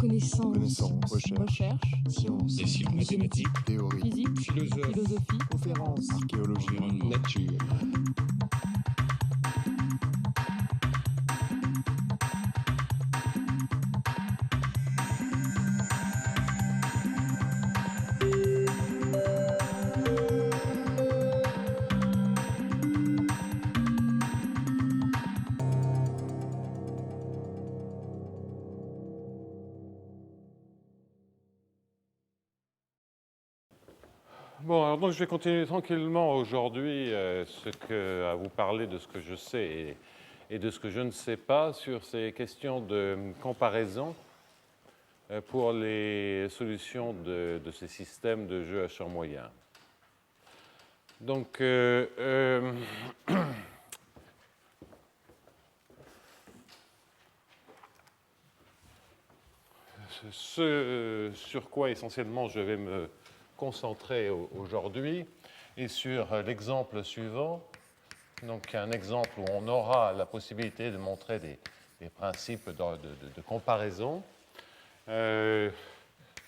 Connaissance, recherche, sciences, des sciences mathématiques, théorie, physique, philosophie, conférence, archéologie, nature. Bon, alors donc je vais continuer tranquillement aujourd'hui à vous parler de ce que je sais et de ce que je ne sais pas sur ces questions de comparaison pour les solutions de ces systèmes de jeu à champ moyen. Donc, ce sur quoi essentiellement je vais me concentrer aujourd'hui est sur l'exemple suivant. Donc, un exemple où on aura la possibilité de montrer des principes de comparaison que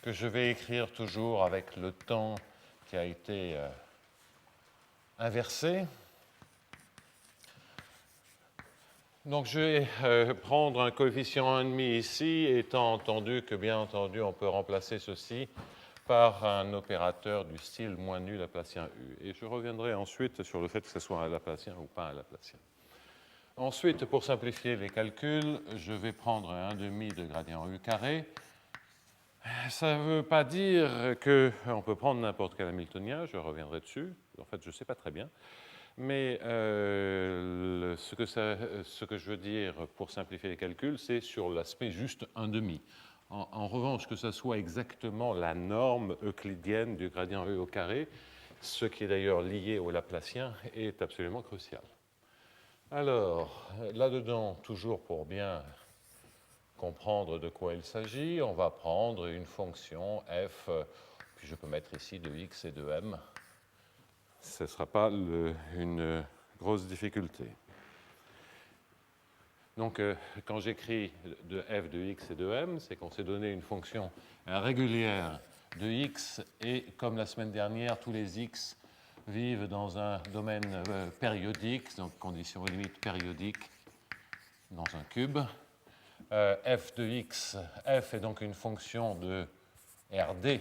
je vais écrire toujours avec le temps qui a été inversé. Donc, je vais prendre un coefficient 1,5 ici, étant entendu que, bien entendu, on peut remplacer ceci par un opérateur du style moins nul laplacien U. Et je reviendrai ensuite sur le fait que ce soit un laplacien ou pas un laplacien. Ensuite, pour simplifier les calculs, je vais prendre un demi de gradient U carré. Ça ne veut pas dire qu'on peut prendre n'importe quel Hamiltonien, je reviendrai dessus. En fait, je ne sais pas très bien. Mais ce que je veux dire pour simplifier les calculs, c'est sur l'aspect juste un demi. En revanche, que ce soit exactement la norme euclidienne du gradient E au carré, ce qui est d'ailleurs lié au Laplacien, est absolument crucial. Alors, là-dedans, toujours pour bien comprendre de quoi il s'agit, on va prendre une fonction f, puis je peux mettre ici de x et de m. Ce ne sera pas une grosse difficulté. Donc, quand j'écris de f de x et de m, c'est qu'on s'est donné une fonction régulière de x, et comme la semaine dernière, tous les x vivent dans un domaine périodique, donc condition limite périodique dans un cube. F de x, f est donc une fonction de Rd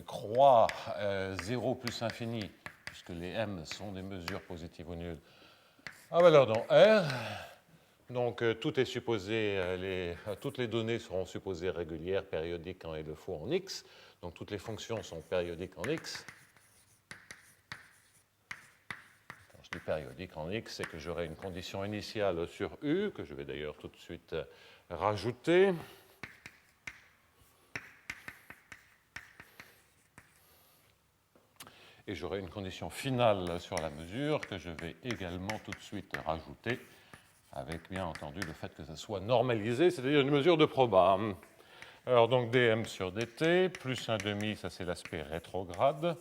croît 0 plus infini, puisque les m sont des mesures positives ou nulles, à valeur dans R. Donc tout est supposé, toutes les données seront supposées régulières, périodiques quand il le faut en x. Donc toutes les fonctions sont périodiques en x. Quand je dis périodique en x, c'est que j'aurai une condition initiale sur U, que je vais d'ailleurs tout de suite rajouter. Et j'aurai une condition finale sur la mesure que je vais également tout de suite rajouter, avec bien entendu le fait que ça soit normalisé, c'est-à-dire une mesure de proba. Alors donc dm sur dt, plus 1,5, ça c'est l'aspect rétrograde,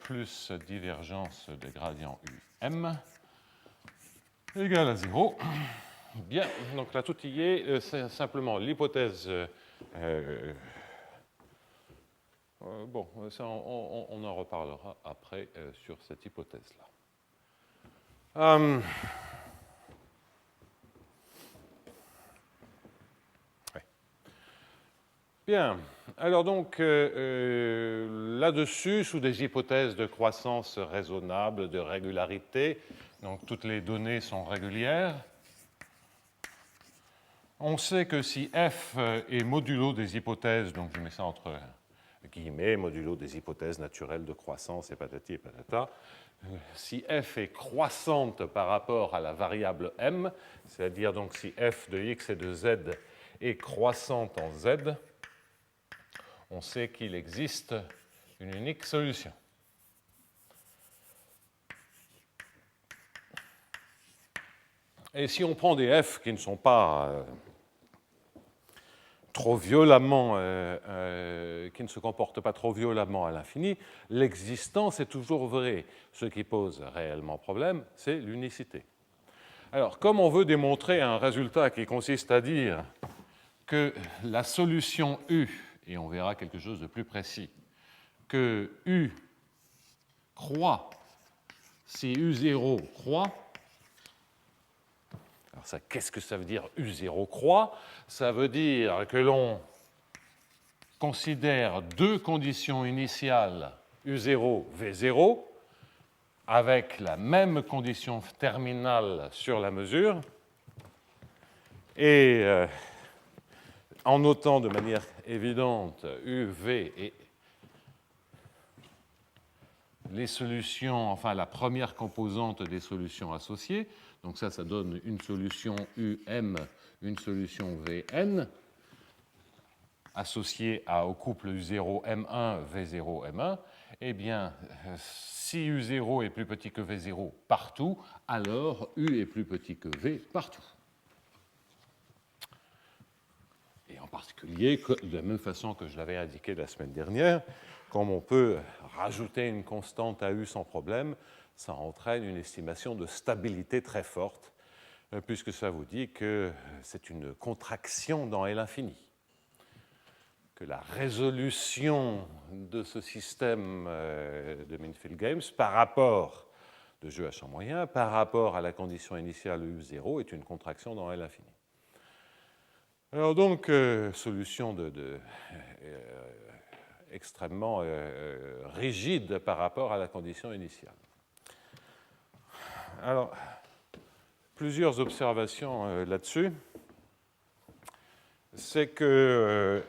plus divergence de gradient um, égale à 0. Bien, donc là tout y est, c'est simplement l'hypothèse. Bon, ça, on en reparlera après sur cette hypothèse-là. Ouais. Bien, alors donc là-dessus, sous des hypothèses de croissance raisonnable, de régularité, donc toutes les données sont régulières, on sait que si f est modulo des hypothèses, donc je mets ça entre guillemets, modulo des hypothèses naturelles de croissance et patati et patata. Si f est croissante par rapport à la variable m, c'est-à-dire donc si f de x et de z est croissante en z, on sait qu'il existe une unique solution. Et si on prend des f qui ne sont pas trop violemment, qui ne se comporte pas trop violemment à l'infini, l'existence est toujours vraie. Ce qui pose réellement problème, c'est l'unicité. Alors, comme on veut démontrer un résultat qui consiste à dire que la solution U, et on verra quelque chose de plus précis, que U croît si U0 croît. Alors ça, qu'est-ce que ça veut dire U0 croît? Ça veut dire que l'on considère deux conditions initiales U0, V0, avec la même condition terminale sur la mesure, et en notant de manière évidente UV et les solutions, enfin la première composante des solutions associées, donc ça donne une solution UM, une solution Vn, associée au couple U0M1, V0M1, eh bien, si U0 est plus petit que V0 partout, alors U est plus petit que V partout. Et en particulier, de la même façon que je l'avais indiqué la semaine dernière, comme on peut rajouter une constante à U sans problème, ça entraîne une estimation de stabilité très forte, puisque ça vous dit que c'est une contraction dans L infini, que la résolution de ce système de Minfield-Games par rapport de jeu à champ moyen, par rapport à la condition initiale U0, est une contraction dans L infini. Alors donc, solution extrêmement rigide par rapport à la condition initiale. Alors, plusieurs observations là-dessus. C'est que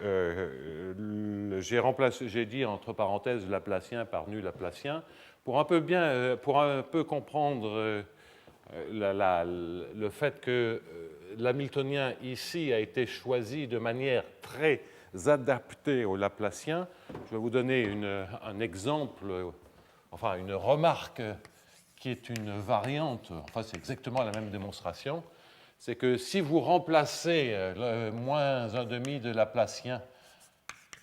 j'ai dit entre parenthèses Laplacien par nu Laplacien, pour un peu comprendre le fait que l'hamiltonien ici a été choisi de manière très adaptée au Laplacien. Je vais vous donner un exemple, enfin une remarque qui est une variante, enfin c'est exactement la même démonstration. C'est que si vous remplacez le moins 1,5 de Laplacien,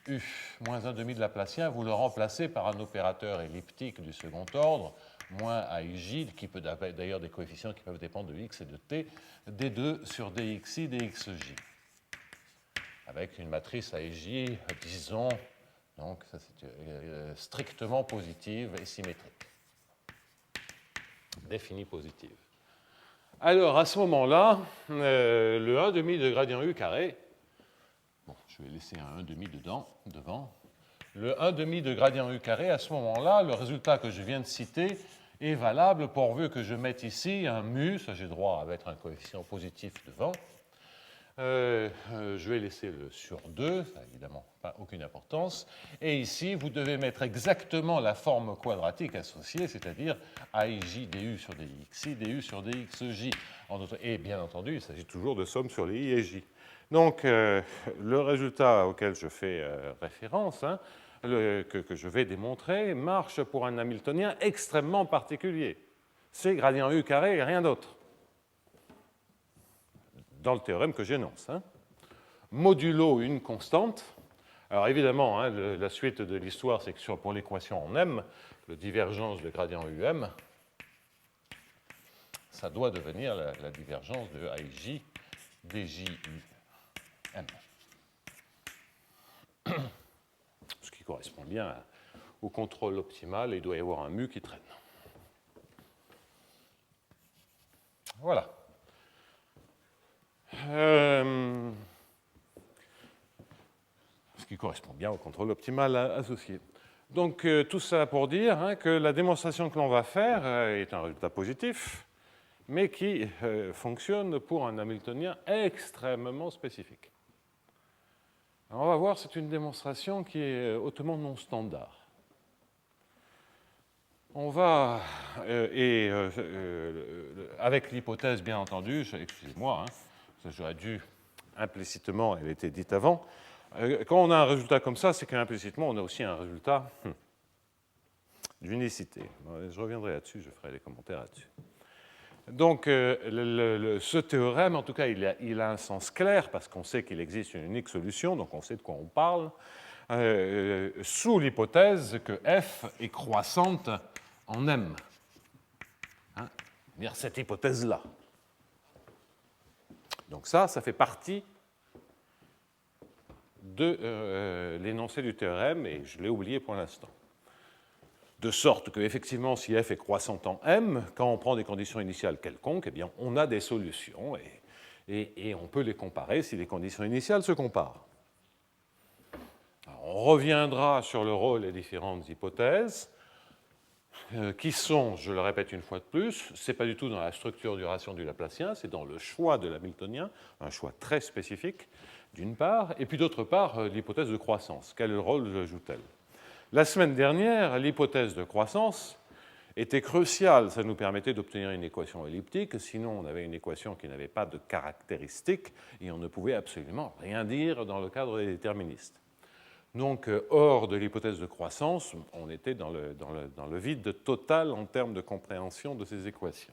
U moins 1,5 de Laplacien, vous le remplacez par un opérateur elliptique du second ordre, moins AIJ, qui peut d'ailleurs des coefficients qui peuvent dépendre de x et de t, D2 sur DXI, DXJ, avec une matrice AIJ, disons, donc ça c'est strictement positive et symétrique, définie positive. Alors, à ce moment-là, le 1,5 de gradient U carré, bon, je vais laisser un 1,5 devant, le 1,5 de gradient U carré, à ce moment-là, le résultat que je viens de citer est valable pourvu que je mette ici un mu, ça j'ai droit à mettre un coefficient positif devant. Je vais laisser le sur 2, ça n'a évidemment pas aucune importance. Et ici, vous devez mettre exactement la forme quadratique associée, c'est-à-dire AIJ du sur DXI, du sur DXJ. Et bien entendu, il s'agit toujours de somme sur les I et J. Donc, le résultat auquel je fais référence, que je vais démontrer, marche pour un hamiltonien extrêmement particulier. C'est gradient U carré et rien d'autre, dans le théorème que j'énonce. Modulo une constante. Alors évidemment, la suite de l'histoire, c'est que pour l'équation en M, la divergence de gradient UM, ça doit devenir la divergence de AIJ DJUM. Ce qui correspond bien au contrôle optimal, et il doit y avoir un mu qui traîne. Voilà. Ce qui correspond bien au contrôle optimal associé. Donc, tout ça pour dire que la démonstration que l'on va faire est un résultat positif, mais qui fonctionne pour un hamiltonien extrêmement spécifique. Alors, on va voir, c'est une démonstration qui est hautement non standard. On va, avec l'hypothèse, bien entendu, excusez-moi, j'aurais dû implicitement, elle était dite avant, quand on a un résultat comme ça, c'est qu'implicitement, on a aussi un résultat d'unicité. Je reviendrai là-dessus, je ferai les commentaires là-dessus. Donc, ce théorème, en tout cas, il a un sens clair parce qu'on sait qu'il existe une unique solution, donc on sait de quoi on parle, sous l'hypothèse que f est croissante en m. Hein, c'est-à-dire cette hypothèse-là. Donc ça fait partie de l'énoncé du théorème, et je l'ai oublié pour l'instant. De sorte que, effectivement, si f est croissante en m, quand on prend des conditions initiales quelconques, eh bien, on a des solutions et on peut les comparer si les conditions initiales se comparent. Alors, on reviendra sur le rôle des différentes hypothèses, qui sont, je le répète une fois de plus, ce n'est pas du tout dans la structure du ratio du Laplacien, c'est dans le choix de l'hamiltonien, un choix très spécifique, d'une part, et puis d'autre part, l'hypothèse de croissance. Quel rôle joue-t-elle? La semaine dernière, l'hypothèse de croissance était cruciale. Ça nous permettait d'obtenir une équation elliptique. Sinon, on avait une équation qui n'avait pas de caractéristiques et on ne pouvait absolument rien dire dans le cadre des déterministes. Donc, hors de l'hypothèse de croissance, on était dans le vide total en termes de compréhension de ces équations.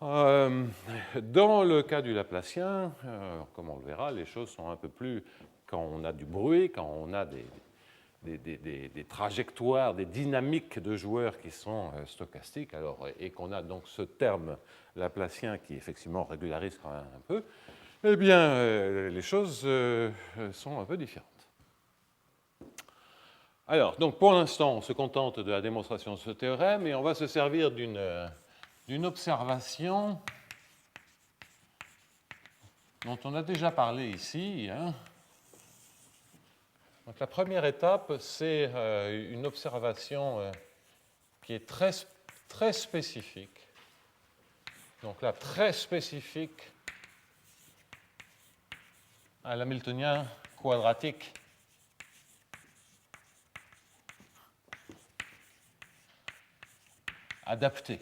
Dans le cas du Laplacien, comme on le verra, les choses sont un peu plus... Quand on a du bruit, quand on a des trajectoires, des dynamiques de joueurs qui sont stochastiques, alors, et qu'on a donc ce terme laplacien qui effectivement régularise quand même un peu, eh bien, les choses sont un peu différentes. Alors, donc pour l'instant, on se contente de la démonstration de ce théorème et on va se servir d'une observation dont on a déjà parlé ici, hein. Donc, la première étape, c'est une observation qui est très, très spécifique. Donc là, très spécifique à l'hamiltonien quadratique adapté.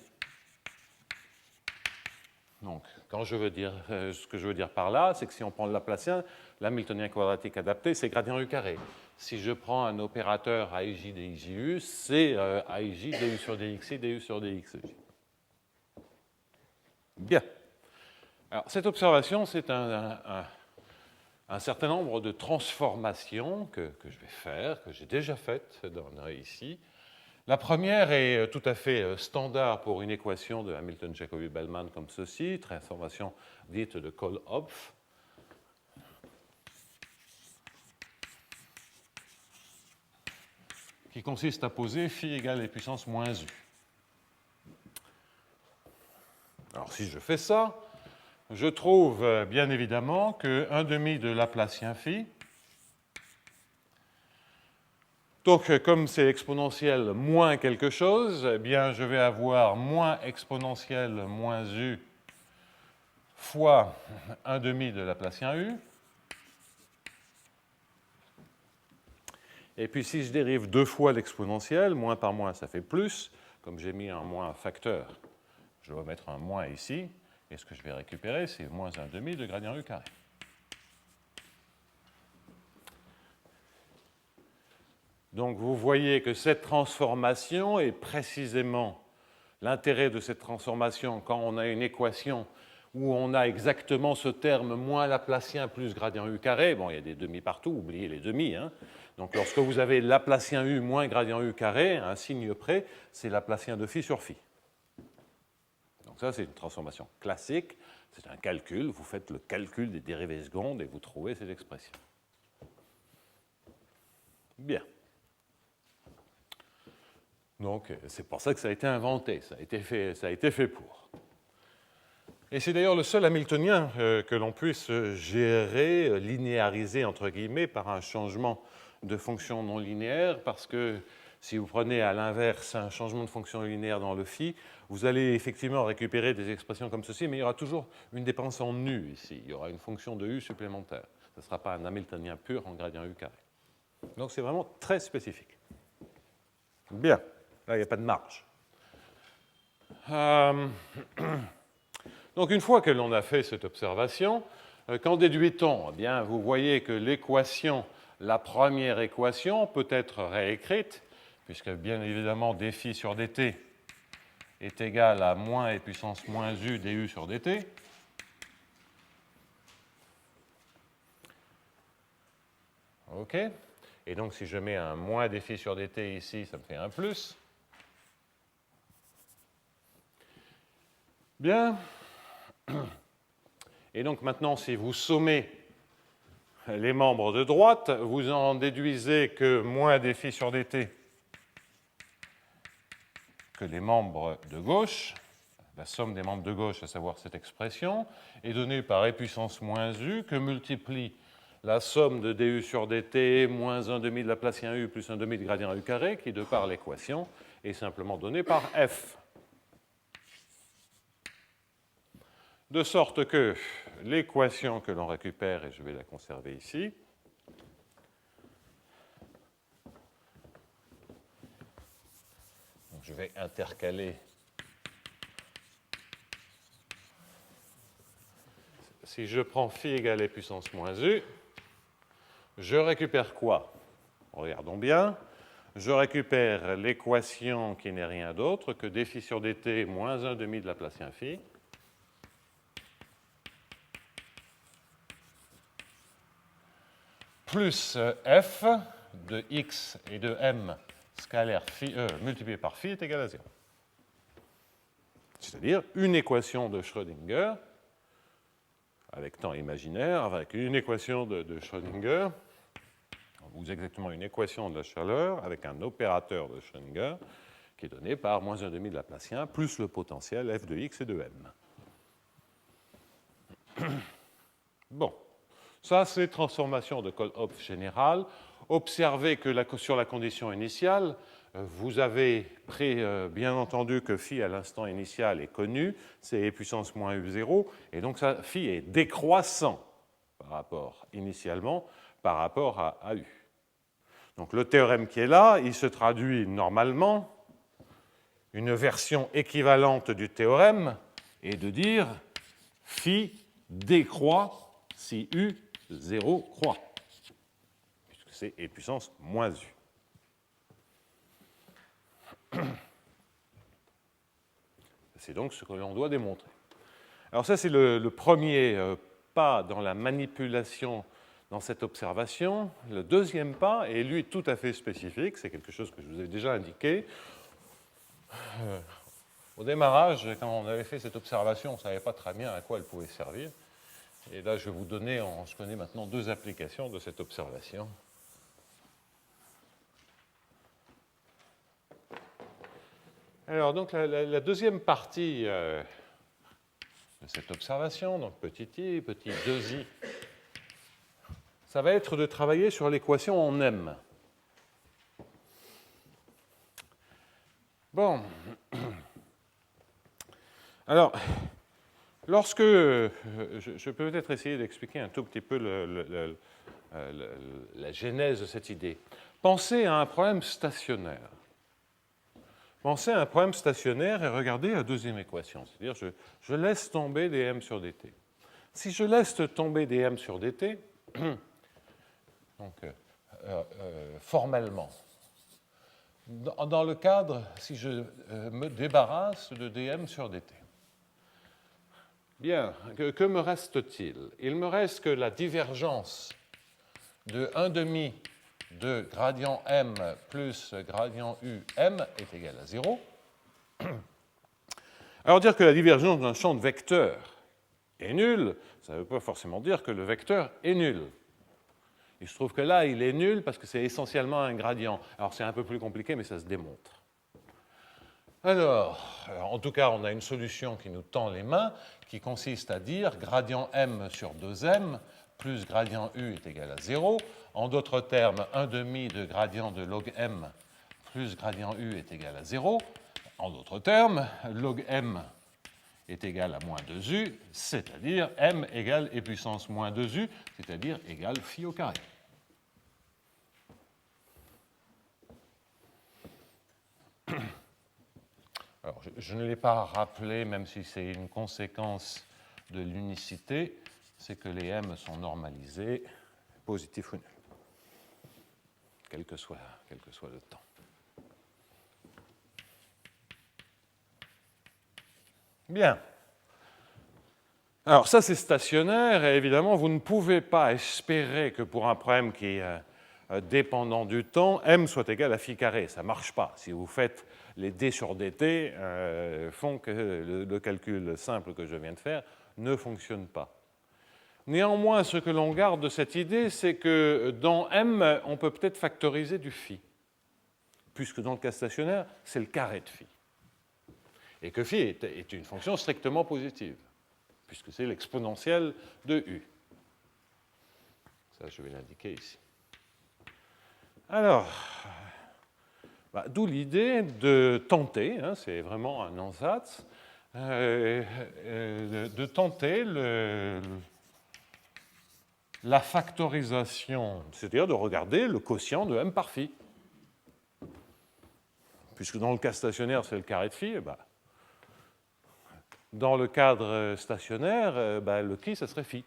Donc, quand je veux dire, ce que je veux dire par là, c'est que si on prend le Laplacien, l'hamiltonien quadratique adapté, c'est gradient U carré. Si je prends un opérateur AIJ DIJU, c'est AIJ DU sur DXI, DU sur DXJ. Bien. Alors, cette observation, c'est un certain nombre de transformations que je vais faire, que j'ai déjà faites ici. La première est tout à fait standard pour une équation de Hamilton-Jacobi-Bellman comme ceci, transformation dite de Kohl-Hopf. Qui consiste à poser phi égale les puissances moins u. Alors si je fais ça, je trouve bien évidemment que 1/2 de Laplacien phi. Donc, comme c'est exponentiel moins quelque chose, eh bien, je vais avoir moins exponentiel moins u fois 1/2 de Laplacien u. Et puis, si je dérive 2 fois l'exponentiel, moins par moins, ça fait plus. Comme j'ai mis un moins facteur, je vais mettre un moins ici. Et ce que je vais récupérer, c'est moins 1/2 de gradient u carré. Donc vous voyez que cette transformation est précisément l'intérêt de cette transformation quand on a une équation où on a exactement ce terme moins Laplacien plus gradient U carré. Bon, il y a des demi partout, oubliez les demi. Hein. Donc lorsque vous avez Laplacien U moins gradient U carré, un signe près, c'est Laplacien de phi sur phi. Donc ça, c'est une transformation classique. C'est un calcul. Vous faites le calcul des dérivées secondes et vous trouvez cette expression. Bien. Donc, c'est pour ça que ça a été inventé, ça a été fait pour. Et c'est d'ailleurs le seul hamiltonien que l'on puisse gérer, linéariser, entre guillemets, par un changement de fonction non linéaire, parce que si vous prenez à l'inverse un changement de fonction linéaire dans le phi, vous allez effectivement récupérer des expressions comme ceci, mais il y aura toujours une dépendance en u ici. Il y aura une fonction de u supplémentaire. Ce ne sera pas un hamiltonien pur en gradient u carré. Donc, c'est vraiment très spécifique. Bien. Là, il n'y a pas de marge. Donc, une fois que l'on a fait cette observation, qu'en déduit-on? Eh bien, vous voyez que l'équation, la première équation, peut être réécrite, puisque bien évidemment, dφ sur dt est égal à moins e puissance moins u du sur dt. OK. Et donc, si je mets un moins dφ sur dt ici, ça me fait un plus. Bien. Et donc, maintenant, si vous sommez les membres de droite, vous en déduisez que moins dφ sur dt que les membres de gauche, la somme des membres de gauche, à savoir cette expression, est donnée par e puissance moins u que multiplie la somme de du sur dt moins 1 demi de Laplacien u plus 1 demi de gradient u carré, qui, de par l'équation, est simplement donnée par f. De sorte que l'équation que l'on récupère, et je vais la conserver ici, donc je vais intercaler. Si je prends phi égale e puissance moins u, je récupère quoi? Regardons bien. Je récupère l'équation qui n'est rien d'autre que dφ sur dt moins 1 demi de Laplacien phi plus f de x et de m scalaire phi, multiplié par phi est égal à 0. C'est-à-dire une équation de Schrödinger avec temps imaginaire, avec une équation de Schrödinger, ou exactement une équation de la chaleur avec un opérateur de Schrödinger qui est donné par moins 1 demi de Laplacien plus le potentiel f de x et de m. Bon, ça c'est transformation de Kohl-Hopf générale. Observez que sur la condition initiale, vous avez pris bien entendu que phi à l'instant initial est connu, c'est e puissance moins u0, et donc ça, phi est décroissant par rapport initialement par rapport à u. Donc le théorème qui est là, il se traduit normalement, une version équivalente du théorème est de dire phi décroît si u0 croît, puisque c'est e puissance moins u. C'est donc ce que l'on doit démontrer. Alors ça, c'est le premier pas dans la manipulation dans cette observation. Le deuxième pas est, lui, tout à fait spécifique. C'est quelque chose que je vous ai déjà indiqué. Au démarrage, quand on avait fait cette observation, on ne savait pas très bien à quoi elle pouvait servir. Et là, je vais vous donner, je connais maintenant deux applications de cette observation. Alors, donc, la deuxième partie de cette observation, donc petit i, petit 2i, ça va être de travailler sur l'équation en m. Bon. Alors, lorsque je peux peut-être essayer d'expliquer un tout petit peu la genèse de cette idée. Pensez à un problème stationnaire. Pensez à un problème stationnaire et regardez la deuxième équation, c'est-à-dire je laisse tomber des m sur dt. Si je laisse tomber des m sur dt, donc formellement, dans le cadre, si je me débarrasse de dm sur dt, bien, que me reste-t-il? Il me reste que la divergence de 1 demi de gradient m plus gradient u m est égal à 0. Alors dire que la divergence d'un champ de vecteurs est nulle, ça ne veut pas forcément dire que le vecteur est nul. Il se trouve que là, il est nul parce que c'est essentiellement un gradient. Alors c'est un peu plus compliqué, mais ça se démontre. Alors, en tout cas, on a une solution qui nous tend les mains, qui consiste à dire gradient m sur 2m plus gradient u est égal à 0. En d'autres termes, 1 demi de gradient de log m plus gradient u est égal à 0. En d'autres termes, log m est égal à moins 2u, c'est-à-dire m égale e puissance moins 2u, c'est-à-dire égale phi au carré. Alors, je ne l'ai pas rappelé, même si c'est une conséquence de l'unicité, c'est que les m sont normalisés, positifs ou nuls, quel que soit le temps. Bien. Alors ça, c'est stationnaire, et évidemment, vous ne pouvez pas espérer que pour un problème qui est dépendant du temps, m soit égal à phi carré. Ça ne marche pas. Si vous faites les d sur dt, font que le calcul simple que je viens de faire ne fonctionne pas. Néanmoins, ce que l'on garde de cette idée, c'est que dans m, on peut peut-être factoriser du phi, puisque dans le cas stationnaire, c'est le carré de phi. Et que phi est une fonction strictement positive, puisque c'est l'exponentielle de u. Ça, je vais l'indiquer ici. Alors, d'où l'idée de tenter, hein, c'est vraiment un ansatz, de tenter la factorisation, c'est-à-dire de regarder le quotient de m par phi. Puisque dans le cas stationnaire, c'est le carré de phi, dans le cadre stationnaire, le qui, ça serait phi.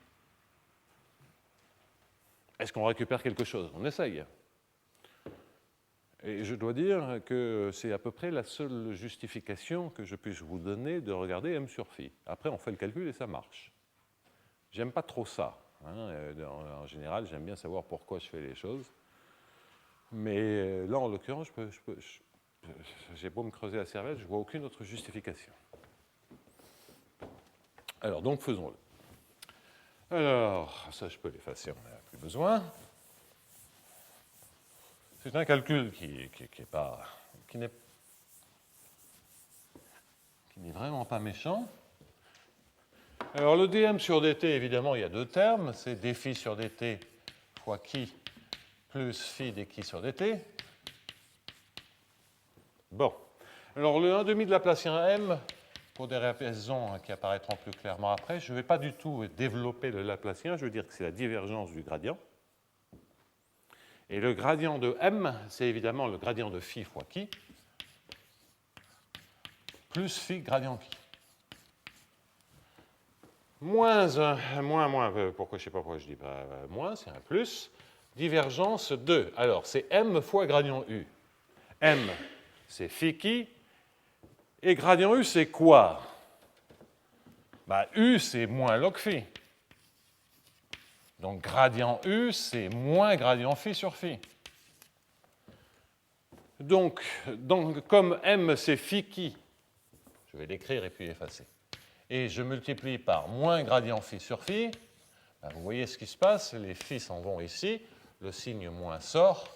Est-ce qu'on récupère quelque chose? On essaye. Et je dois dire que c'est à peu près la seule justification que je puisse vous donner de regarder m sur phi. Après, on fait le calcul et ça marche. J'aime pas trop ça. Hein. En général, j'aime bien savoir pourquoi je fais les choses. Mais là, en l'occurrence, j'ai beau me creuser la cervelle, je ne vois aucune autre justification. Alors, donc, faisons-le. Alors, ça, je peux l'effacer, on n'en a plus besoin. C'est un calcul qui n'est vraiment pas méchant. Alors, le dm sur dt, évidemment, il y a deux termes. C'est dφ sur dt fois qui plus phi dqi sur dt. Bon. Alors, le 1,5 de Laplacien m, pour des raisons qui apparaîtront plus clairement après, je ne vais pas du tout développer le Laplacien, je veux dire que c'est la divergence du gradient. Et le gradient de m, c'est évidemment le gradient de phi fois qui, plus phi gradient qui. Moins, pourquoi, je ne sais pas pourquoi je dis pas moins, c'est un plus, divergence de, alors c'est m fois gradient u. M, c'est phi qui, et gradient u, c'est quoi? U, c'est moins log phi. Donc, gradient U, c'est moins gradient phi sur phi. Donc comme m, c'est phi qui, je vais l'écrire et puis effacer, et je multiplie par moins gradient phi sur phi, vous voyez ce qui se passe, les phi s'en vont ici, le signe moins sort,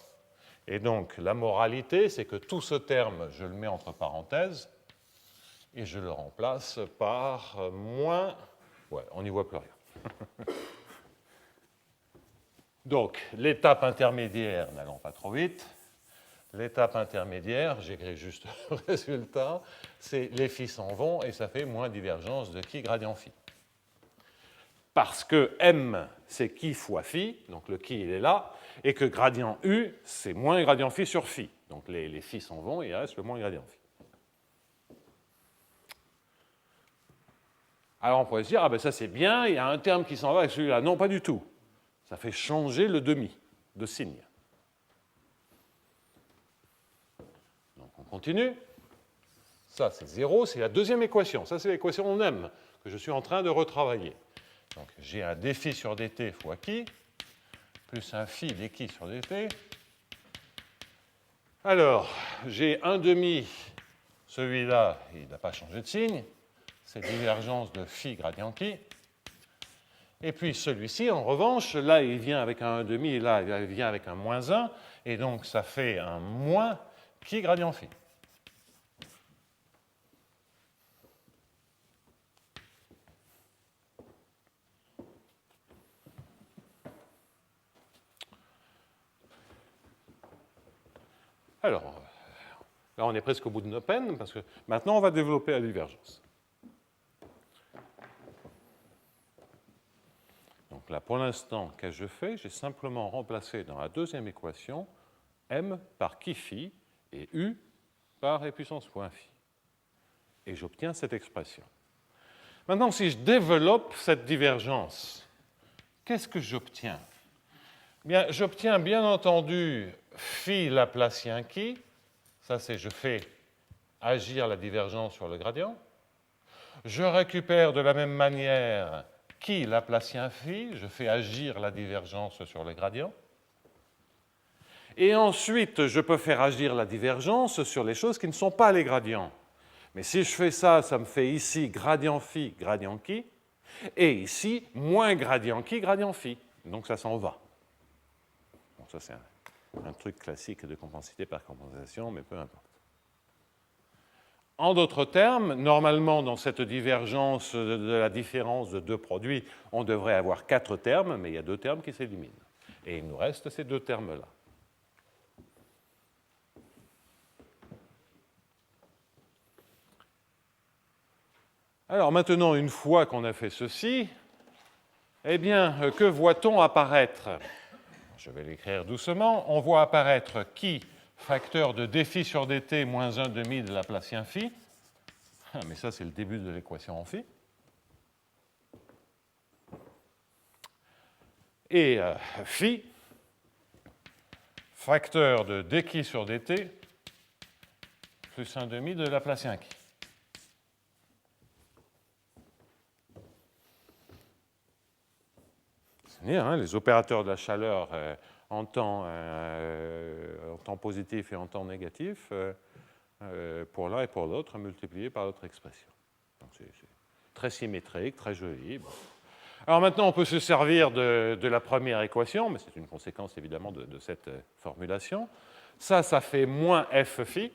et donc la moralité, c'est que tout ce terme, je le mets entre parenthèses, et je le remplace par moins, ouais, on n'y voit plus rien. Donc, l'étape intermédiaire, n'allons pas trop vite, l'étape intermédiaire, j'écris juste le résultat, c'est les phi s'en vont et ça fait moins divergence de qui gradient phi. Parce que m, c'est qui fois phi, donc le qui il est là, et que gradient u, c'est moins gradient phi sur phi. Donc les phi s'en vont et il reste le moins gradient phi. Alors on pourrait se dire, ah ben ça c'est bien, il y a un terme qui s'en va avec celui-là. Non, pas du tout. Ça fait changer le demi de signe. Donc on continue. Ça c'est 0, c'est la deuxième équation. Ça c'est l'équation en m que je suis en train de retravailler. Donc j'ai un dφ sur dt fois qui, plus un phi dqi sur dt. Alors, j'ai un demi, celui-là, il n'a pas changé de signe. C'est divergence de phi gradient qui. Et puis celui-ci, en revanche, là, il vient avec un 1,5 et là, il vient avec un moins 1. Et donc, ça fait un moins qui gradient phi. Alors, là, on est presque au bout de nos peines, parce que maintenant, on va développer la divergence. Donc là, pour l'instant, qu'est-ce que je fais? J'ai simplement remplacé dans la deuxième équation m par qui phi et u par e puissance point phi. Et j'obtiens cette expression. Maintenant, si je développe cette divergence, qu'est-ce que j'obtiens? Bien, j'obtiens bien entendu phi Laplacien qui, ça c'est je fais agir la divergence sur le gradient. Je récupère de la même manière qui laplacien phi, je fais agir la divergence sur le gradient. Et ensuite, je peux faire agir la divergence sur les choses qui ne sont pas les gradients. Mais si je fais ça, ça me fait ici gradient phi, gradient qui, et ici moins gradient qui, gradient phi. Donc ça s'en va. Bon, ça c'est un truc classique de compensité par compensation, mais peu importe. En d'autres termes, normalement, dans cette divergence de la différence de deux produits, on devrait avoir 4 termes, mais il y a 2 termes qui s'éliminent. Et il nous reste ces 2 termes-là. Alors maintenant, une fois qu'on a fait ceci, eh bien, que voit-on apparaître? Je vais l'écrire doucement. On voit apparaître qui? Facteur de dφ sur dt moins 1/2 de Laplacien phi. Ah, mais ça, c'est le début de l'équation en phi. Et phi, facteur de dqi sur dt plus 1/2 de Laplacien qui. C'est-à-dire, les opérateurs de la chaleur en temps positif et en temps négatif, pour l'un et pour l'autre, multipliés par l'autre expression. Donc c'est très symétrique, très joli. Bon. Alors maintenant, on peut se servir de la première équation, mais c'est une conséquence évidemment de cette formulation. Ça fait moins f phi.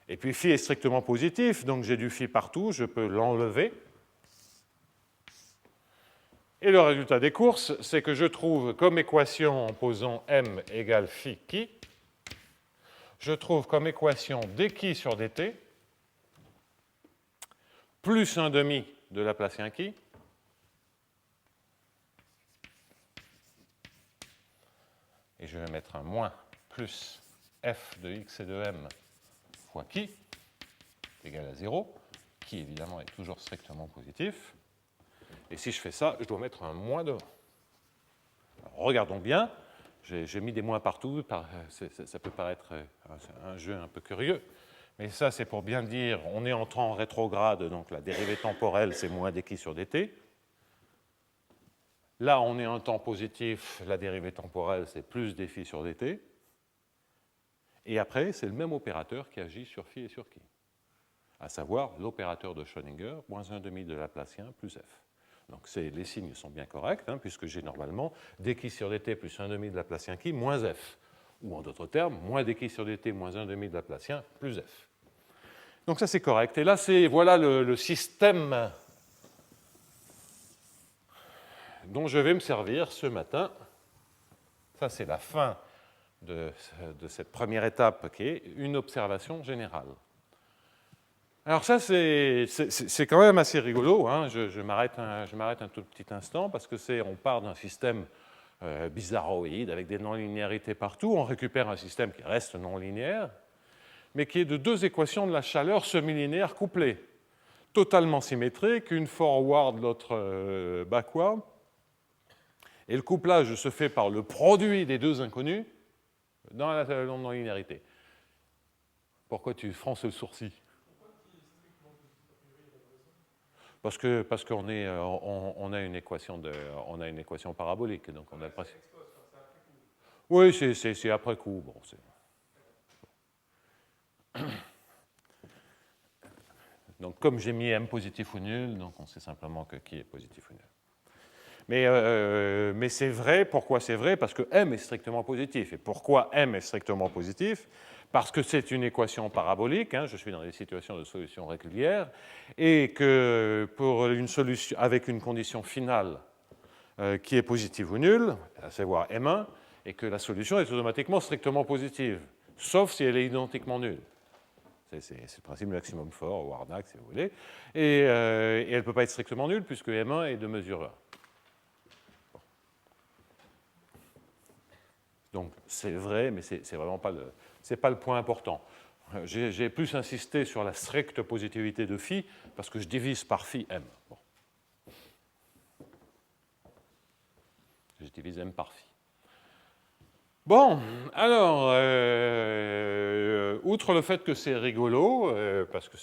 Et puis phi est strictement positif, donc j'ai du phi partout, je peux l'enlever. Et le résultat des courses, c'est que je trouve comme équation en posant m égale phi qui, je trouve comme équation dqi sur dt plus 1/2 de Laplacien qui, et je vais mettre un moins plus f de x et de m fois qui égale à 0, qui évidemment est toujours strictement positif. Et si je fais ça, je dois mettre un moins devant. Alors, regardons bien. J'ai mis des moins partout. Ça peut paraître un jeu un peu curieux. Mais ça, c'est pour bien dire, on est en temps rétrograde, donc la dérivée temporelle, c'est moins dqi sur dt. Là, on est en temps positif, la dérivée temporelle, c'est plus dφ sur dt. Et après, c'est le même opérateur qui agit sur phi et sur qui, à savoir l'opérateur de Schrödinger, moins 1/2 de Laplacien plus f. Donc les signes sont bien corrects, puisque j'ai normalement dqi sur dt plus 1/2 de Laplacien qui moins f. Ou en d'autres termes, moins dqi sur dt moins 1/2 de Laplacien plus f. Donc ça, c'est correct. Et là, voilà le système dont je vais me servir ce matin. Ça, c'est la fin de cette première étape qui est une observation générale. Alors ça, c'est quand même assez rigolo. Je m'arrête un tout petit instant parce que on part d'un système bizarroïde avec des non-linéarités partout. On récupère un système qui reste non-linéaire, mais qui est de 2 équations de la chaleur semi-linéaires couplées, totalement symétriques, une forward, l'autre backward. Et le couplage se fait par le produit des 2 inconnus dans la non-linéarité. Pourquoi tu fronces le sourcil? Parce qu'on on a une équation parabolique, donc on a presque. Oui, c'est après coup. Bon, donc comme j'ai mis m positif ou nul, donc on sait simplement que qui est positif ou nul. Mais c'est vrai. Pourquoi c'est vrai? Parce que m est strictement positif. Et pourquoi m est strictement positif? Parce que c'est une équation parabolique, je suis dans des situations de solution régulière, et que pour une solution avec une condition finale qui est positive ou nulle, à savoir M1, et que la solution est automatiquement strictement positive, sauf si elle est identiquement nulle. C'est le principe du maximum fort, ou Warnack, si vous voulez. Et elle ne peut pas être strictement nulle, puisque M1 est de mesure 1. Bon. Donc c'est vrai, mais c'est vraiment pas le point important. J'ai plus insisté sur la stricte positivité de phi, parce que je divise par phi m. Bon. Je divise m par phi. Bon, alors, outre le fait que c'est rigolo, parce que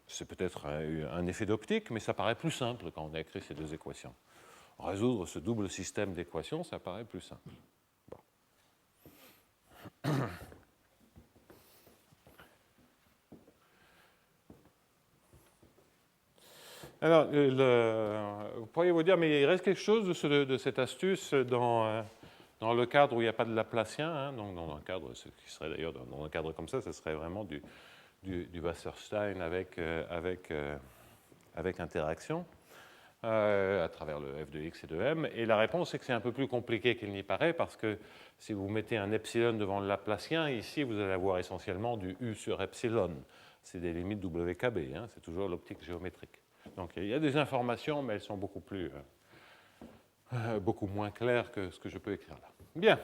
c'est peut-être un effet d'optique, mais ça paraît plus simple quand on a écrit ces deux équations. Résoudre ce double système d'équations, ça paraît plus simple. Bon. Alors, vous pourriez vous dire, mais il reste quelque chose de cette astuce dans le cadre où il n'y a pas de Laplacien, hein, donc dans un cadre, ce qui serait d'ailleurs dans un cadre comme ça, ce serait vraiment du Wasserstein avec interaction à travers le f de x et de m. Et la réponse est que c'est un peu plus compliqué qu'il n'y paraît, parce que si vous mettez un epsilon devant le Laplacien, ici vous allez avoir essentiellement du u sur epsilon. C'est des limites WKB, hein, c'est toujours l'optique géométrique. Donc il y a des informations, mais elles sont beaucoup moins claires que ce que je peux écrire là. Bien.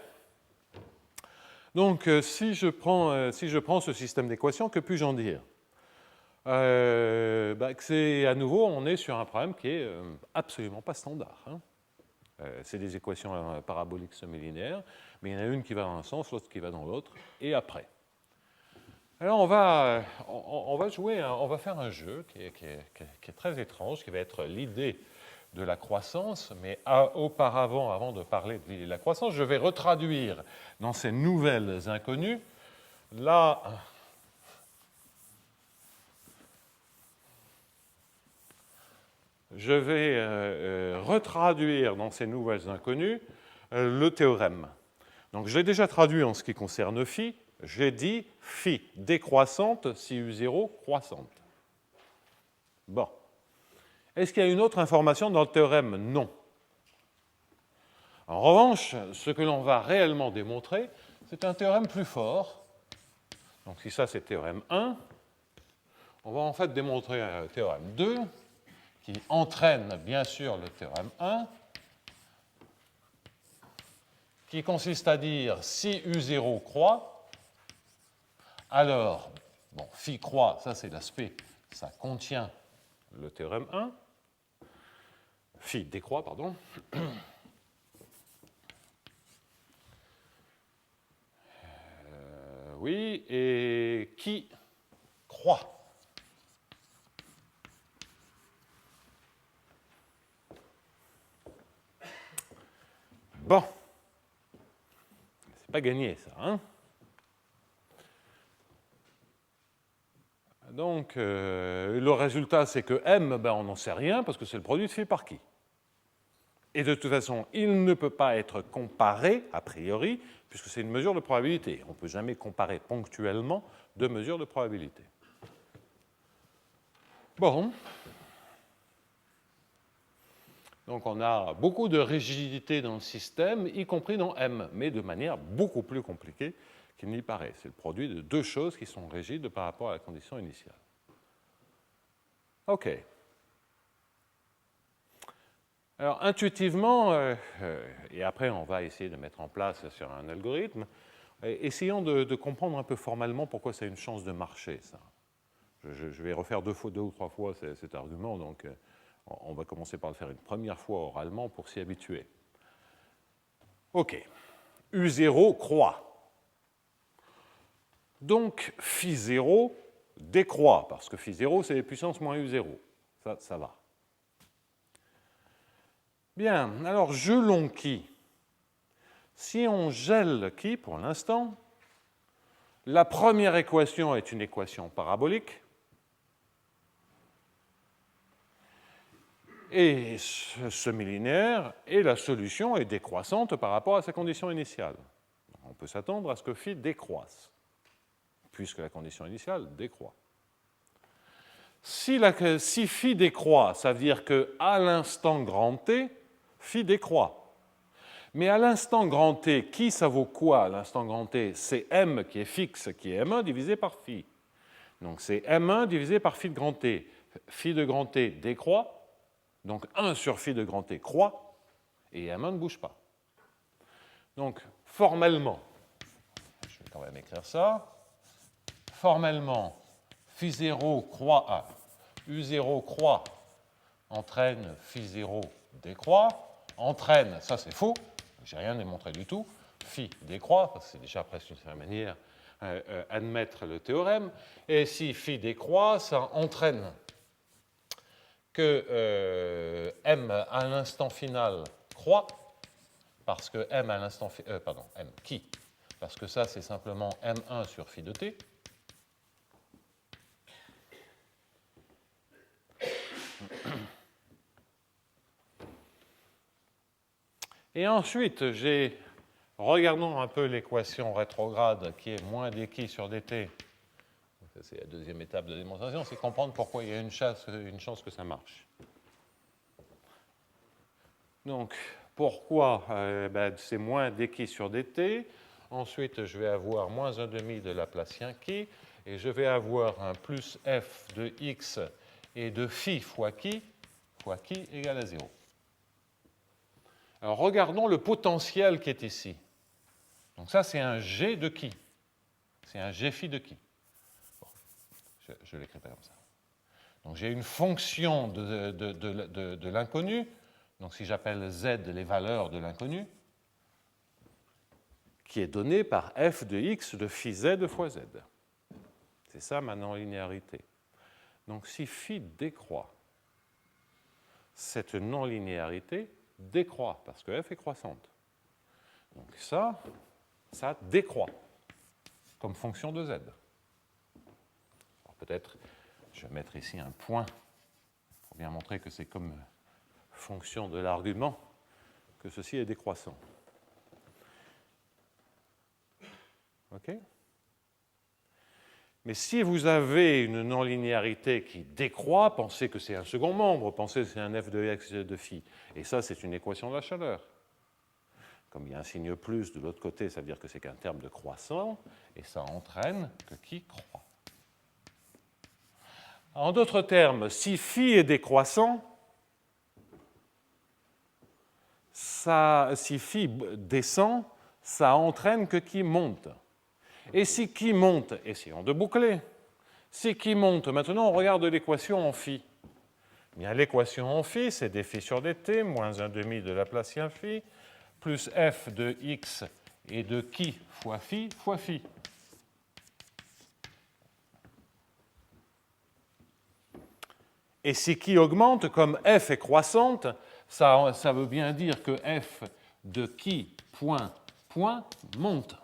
Donc si je prends ce système d'équations, que puis-je en dire? C'est à nouveau, on est sur un problème qui est absolument pas standard. Hein. C'est des équations paraboliques semi-linéaires, mais il y en a une qui va dans un sens, l'autre qui va dans l'autre, et après. Alors on va jouer, on va faire un jeu qui est très étrange, qui va être l'idée de la croissance, mais auparavant, avant de parler de l'idée de la croissance, je vais retraduire dans ces nouvelles inconnues là. Je vais retraduire dans ces nouvelles inconnues le théorème. Donc je l'ai déjà traduit en ce qui concerne phi. J'ai dit phi décroissante si U0 croissante. Bon. Est-ce qu'il y a une autre information dans le théorème? Non. En revanche, ce que l'on va réellement démontrer, c'est un théorème plus fort. Donc si ça c'est théorème 1, on va en fait démontrer un théorème 2 qui entraîne bien sûr le théorème 1, qui consiste à dire si U0 croît, alors, bon, phi croît, ça c'est l'aspect, ça contient le théorème 1, phi décroît, pardon. Oui, et qui croît. Bon, c'est pas gagné ça, hein? Donc, le résultat, c'est que m, on n'en sait rien, parce que c'est le produit de phi par qui. Et de toute façon, il ne peut pas être comparé, a priori, puisque c'est une mesure de probabilité. On ne peut jamais comparer ponctuellement deux mesures de probabilité. Bon. Donc on a beaucoup de rigidité dans le système, y compris dans M, mais de manière beaucoup plus compliquée qu'il n'y paraît. C'est le produit de deux choses qui sont rigides par rapport à la condition initiale. OK. Alors intuitivement, et après on va essayer de mettre en place sur un algorithme, essayons de comprendre un peu formellement pourquoi ça a une chance de marcher, ça. Je vais refaire deux ou trois fois cet argument, donc on va commencer par le faire une première fois oralement pour s'y habituer. OK. U0 croît. Donc, phi 0 décroît, parce que phi 0, c'est puissance moins U0. Ça va. Bien, alors gelons qui. Si on gèle qui, pour l'instant, la première équation est une équation parabolique. Et semi-linéaire, et la solution est décroissante par rapport à sa condition initiale. On peut s'attendre à ce que phi décroisse, puisque la condition initiale décroît. Si phi décroît, ça veut dire qu'à l'instant grand t, phi décroît. Mais à l'instant grand t, qui ça vaut quoi à l'instant grand t? C'est m qui est fixe, qui est m1 divisé par phi. Donc c'est m1 divisé par phi de grand t. Phi de grand t décroît. Donc 1 sur phi de grand t croît, et M1 ne bouge pas. Donc formellement, je vais quand même écrire ça, formellement, phi 0 croît à U0 croît, entraîne phi 0 décroît, entraîne, ça c'est faux, je n'ai rien démontré du tout. Phi décroît, parce que c'est déjà presque une certaine manière admettre le théorème. Et si phi décroît, ça entraîne que m à l'instant final croît, parce que m à l'instant m qui, parce que ça c'est simplement m1 sur phi de t. Et ensuite, regardons un peu l'équation rétrograde qui est moins dqi sur dt. C'est la deuxième étape de démonstration, c'est comprendre pourquoi il y a une chance que ça marche. Donc, pourquoi c'est moins dqi sur dt. Ensuite, je vais avoir moins 1,5 de Laplacien qui, et je vais avoir un plus f de x et de phi fois qui égale à 0. Alors, regardons le potentiel qui est ici. Donc ça, c'est un g de qui. C'est un g phi de qui. Bon, je l'écris pas comme ça. Donc j'ai une fonction de l'inconnu. Donc si j'appelle z les valeurs de l'inconnu, qui est donnée par f de x de phi z fois z. C'est ça ma non-linéarité. Donc si phi décroît, cette non-linéarité décroît, parce que f est croissante. Donc ça décroît comme fonction de z. Alors peut-être, je vais mettre ici un point pour bien montrer que c'est comme fonction de l'argument que ceci est décroissant. OK ? Mais si vous avez une non-linéarité qui décroît, pensez que c'est un second membre, pensez que c'est un f de x de phi. Et ça, c'est une équation de la chaleur. Comme il y a un signe plus de l'autre côté, ça veut dire que c'est qu'un terme de croissant, et ça entraîne que qui croît. En d'autres termes, si phi est décroissant, si phi descend, ça entraîne que qui monte. Et si qui monte, essayons de boucler. Si qui monte, maintenant on regarde l'équation en phi. Bien, l'équation en phi, c'est dφ sur dt, moins 1,5 de Laplacien phi, plus f de x et de qui fois phi. Et si qui augmente, comme f est croissante, ça veut bien dire que f de qui point monte.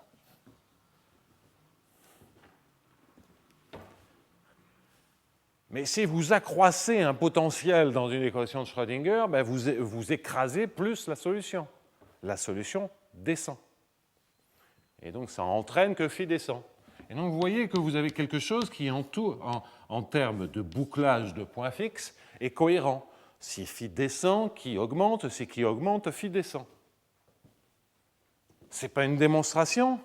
Mais si vous accroissez un potentiel dans une équation de Schrödinger, ben vous écrasez plus la solution. La solution descend. Et donc ça entraîne que phi descend. Et donc vous voyez que vous avez quelque chose qui, en termes de bouclage de points fixes, est cohérent. Si phi descend, qui augmente, si qui augmente, phi descend. Ce n'est pas une démonstration,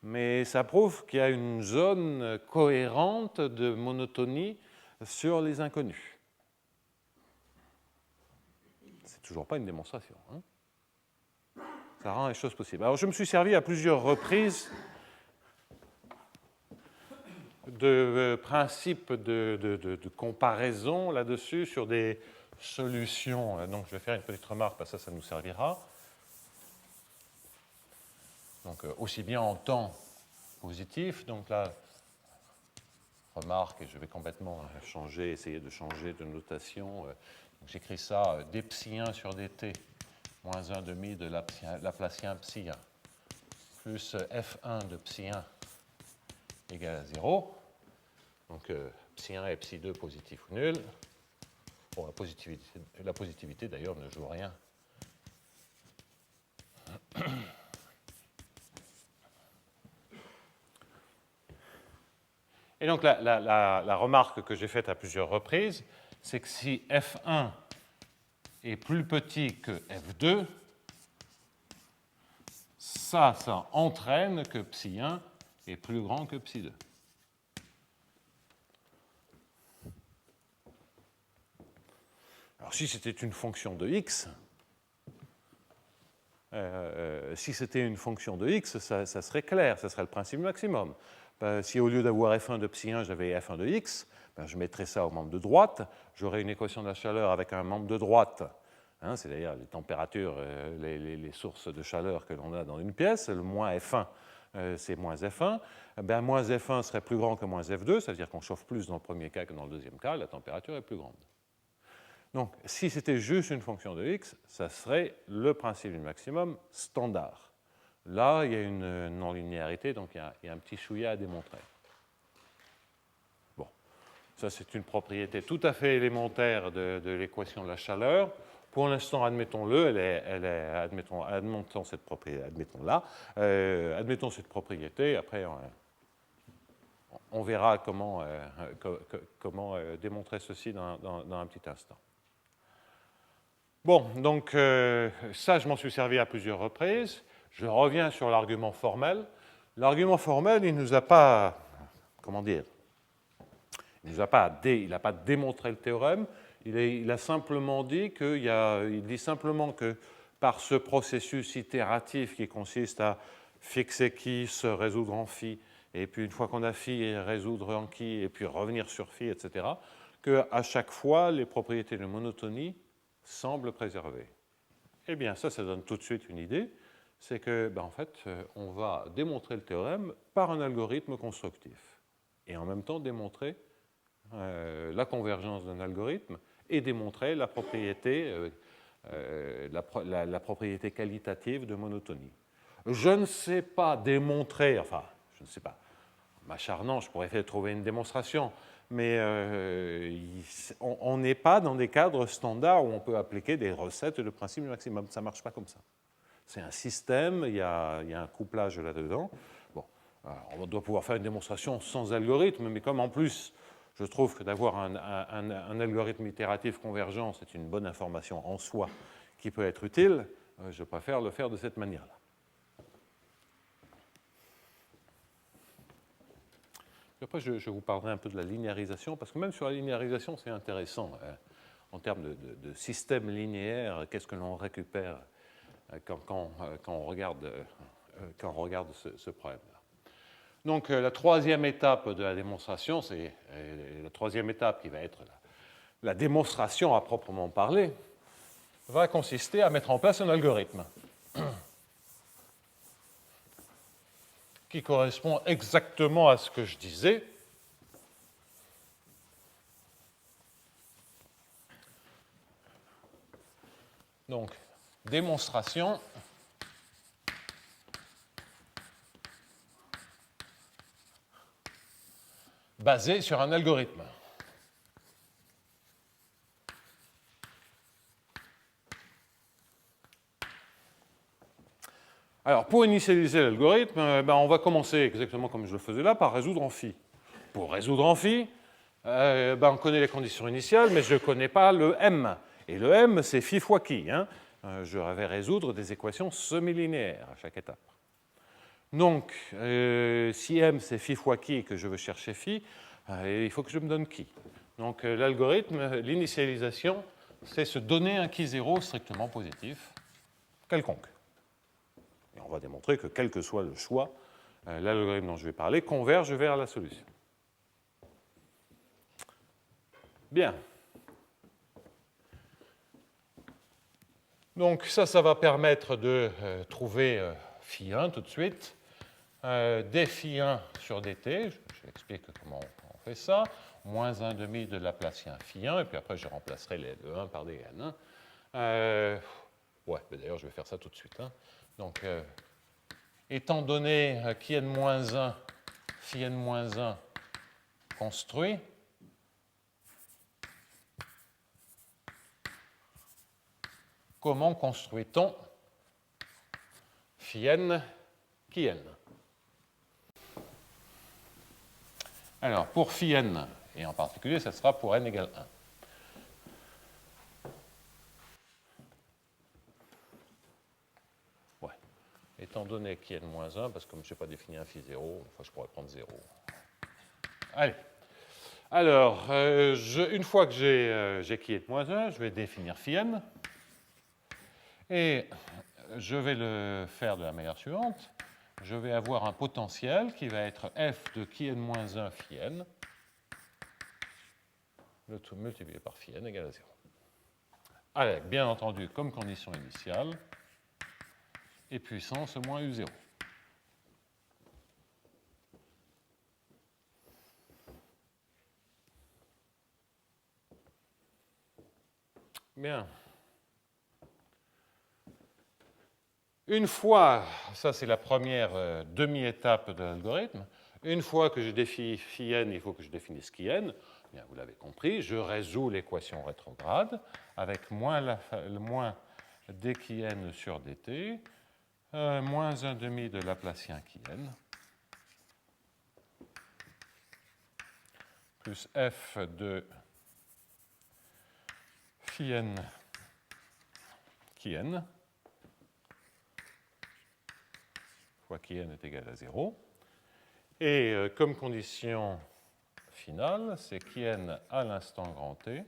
mais ça prouve qu'il y a une zone cohérente de monotonie sur les inconnus. C'est toujours pas une démonstration. Hein. Ça rend les choses possibles. Alors je me suis servi à plusieurs reprises de principes de comparaison là-dessus sur des solutions. Donc je vais faire une petite remarque, parce que ça nous servira. Donc aussi bien en temps positif, donc là, remarque, et je vais complètement essayer de changer de notation. J'écris ça dψ1 sur dt, moins 1,5 de Laplacien ψ1, plus f1 de ψ1 égale à 0. Donc ψ1 et ψ2 positif ou nul. Bon, la positivité d'ailleurs ne joue rien. Et donc la remarque que j'ai faite à plusieurs reprises, c'est que si f1 est plus petit que f2, ça entraîne que ψ1 est plus grand que ψ2. Alors si c'était une fonction de x, ça serait clair, ça serait le principe maximum. Si au lieu d'avoir f1 de ψ1, j'avais f1 de x, je mettrais ça au membre de droite, j'aurais une équation de la chaleur avec un membre de droite hein, c'est-à-dire les températures, les sources de chaleur que l'on a dans une pièce, le moins F1, c'est moins F1, ben, moins F1 serait plus grand que moins F2, ça veut dire qu'on chauffe plus dans le premier cas que dans le deuxième cas, la température est plus grande. Donc, si c'était juste une fonction de x, ça serait le principe du maximum standard. Là, il y a une non-linéarité, donc il y a un petit chouïa à démontrer. Bon, ça c'est une propriété tout à fait élémentaire de l'équation de la chaleur. Pour l'instant, admettons-le, admettons cette propriété, admettons cette propriété, après on verra comment démontrer ceci dans un petit instant. Bon, donc ça, je m'en suis servi à plusieurs reprises. Je reviens sur l'argument formel. L'argument formel, il ne nous a pas, comment dire, il n'a pas démontré le théorème. Il a simplement dit il dit simplement que par ce processus itératif qui consiste à fixer qui, se résoudre en phi, et puis une fois qu'on a phi, résoudre en qui, et puis revenir sur phi, etc., qu'à chaque fois, les propriétés de monotonie semblent préservées. Eh bien, ça donne tout de suite une idée, c'est que, en fait, on va démontrer le théorème par un algorithme constructif, et en même temps démontrer la convergence d'un algorithme et démontrer la propriété, la propriété qualitative de monotonie. Je ne sais pas démontrer, enfin, je ne sais pas, m'acharnant, je pourrais essayer de trouver une démonstration, mais on n'est pas dans des cadres standards où on peut appliquer des recettes de principe du maximum. Ça ne marche pas comme ça. C'est un système, il y a un couplage là-dedans. Bon, on doit pouvoir faire une démonstration sans algorithme, mais comme en plus, je trouve que d'avoir un algorithme itératif convergent, c'est une bonne information en soi qui peut être utile, je préfère le faire de cette manière-là. Après, je vous parlerai un peu de la linéarisation, parce que même sur la linéarisation, c'est intéressant. En termes de système linéaire, qu'est-ce que l'on récupère quand on regarde ce problème-là. Donc, la troisième étape de la démonstration, c'est la troisième étape qui va être la démonstration à proprement parler, va consister à mettre en place un algorithme qui correspond exactement à ce que je disais. Donc, démonstration basée sur un algorithme. Alors, pour initialiser l'algorithme, on va commencer exactement comme je le faisais là, par résoudre en phi. Pour résoudre en phi, on connaît les conditions initiales, mais je ne connais pas le m. Et le m, c'est phi fois qui. Hein. Je vais résoudre des équations semi-linéaires à chaque étape. Donc, si m, c'est phi fois qui et que je veux chercher phi, il faut que je me donne qui. Donc, l'algorithme, l'initialisation, c'est se donner un qui 0 strictement positif, quelconque. Et on va démontrer que quel que soit le choix, l'algorithme dont je vais parler converge vers la solution. Bien. Donc ça va permettre de trouver phi 1 tout de suite. D phi 1 sur dt, je explique comment on fait ça, moins 1,5 de Laplacien phi 1, et puis après je remplacerai le 1 par dn. Ouais, d'ailleurs je vais faire ça tout de suite. Hein. Donc, étant donné qui n-1, phi n-1 construit, comment construit-on phi n qui n? Alors, pour phi n, et en particulier, ça sera pour n égale 1. Ouais. Étant donné qui est n-1, parce que comme je n'ai pas défini un phi 0, enfin, je pourrais prendre 0. Allez. Alors, une fois que j'ai qui est n-1, je vais définir phi n. Et je vais le faire de la manière suivante. Je vais avoir un potentiel qui va être f de qui n-1 phi n, le tout multiplié par phi n égale à 0. avec, bien entendu, comme condition initiale, et puissance moins U0. Bien. Une fois, ça c'est la première demi-étape de l'algorithme, une fois que je définis phi n, il faut que je définisse qui n. Bien, vous l'avez compris, je résous l'équation rétrograde avec moins d qui n sur dt, moins 1,5 de Laplacien qui n, plus f de phi n qui n, fois qui n est égal à 0. Et comme condition finale, c'est qui n à l'instant grand t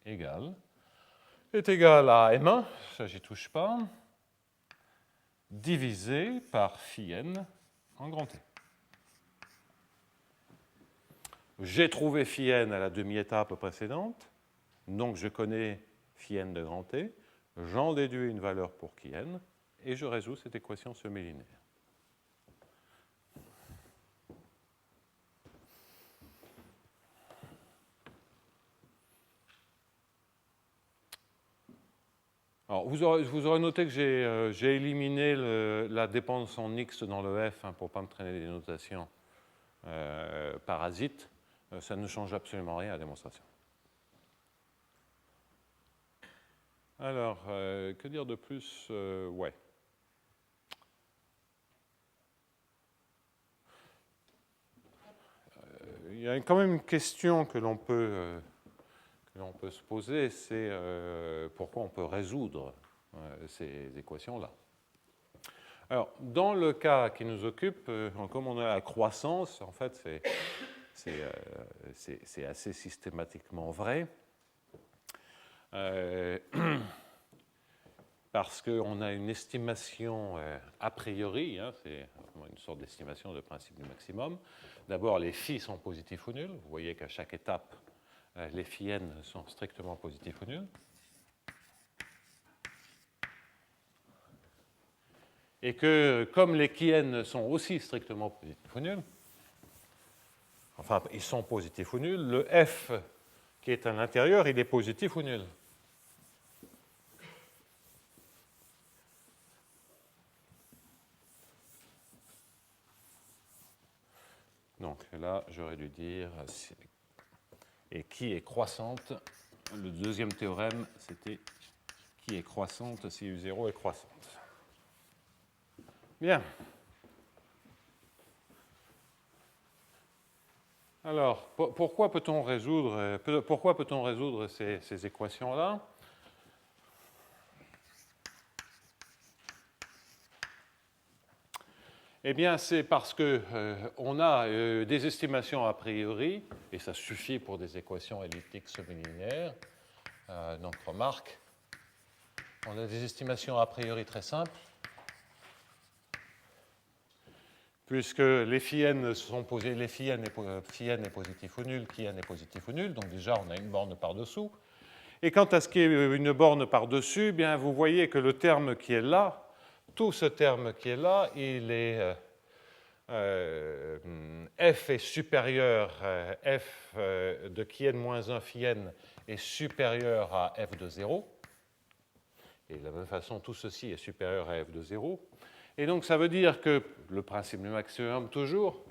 est égal à m1, ça j'y touche pas, divisé par phi n en grand t. J'ai trouvé phi n à la demi-étape précédente, donc je connais phi n de grand t, j'en déduis une valeur pour qui n, et je résous cette équation semi-linéaire. Alors, vous aurez noté que j'ai éliminé la dépendance en x dans le f pour ne pas me traîner des notations parasites. Ça ne change absolument rien à la démonstration. Alors, que dire de plus ouais. Il y a quand même une question que l'on peut se poser, c'est pourquoi on peut résoudre ces équations-là. Alors, dans le cas qui nous occupe, comme on a la croissance, en fait, c'est assez systématiquement vrai, parce qu'on a une estimation a priori, c'est une sorte d'estimation de principe du maximum. D'abord, les phi sont positifs ou nuls. Vous voyez qu'à chaque étape, les phi n sont strictement positifs ou nuls. Et que, comme les qui n sont aussi strictement positifs ou nuls, enfin, ils sont positifs ou nuls, le f qui est à l'intérieur, il est positif ou nul. Donc là, j'aurais dû dire, et qui est croissante, le deuxième théorème, c'était qui est croissante si U0 est croissante. Bien. Alors, pourquoi peut-on résoudre ces équations-là? Eh bien, c'est parce qu'on a des estimations a priori, et ça suffit pour des équations elliptiques semi-linéaires. Donc, remarque, on a des estimations a priori très simples, puisque les phi n sont posés, phi n est positif ou nul, qui n est positif ou nul, donc déjà on a une borne par-dessous. Et quant à ce qui est une borne par-dessus, bien vous voyez que le terme qui est là, tout ce terme qui est là, il est f est supérieur, f de qui n moins 1 phi n est supérieur à f de 0. Et de la même façon, tout ceci est supérieur à f de 0. Et donc ça veut dire que, le principe du maximum toujours,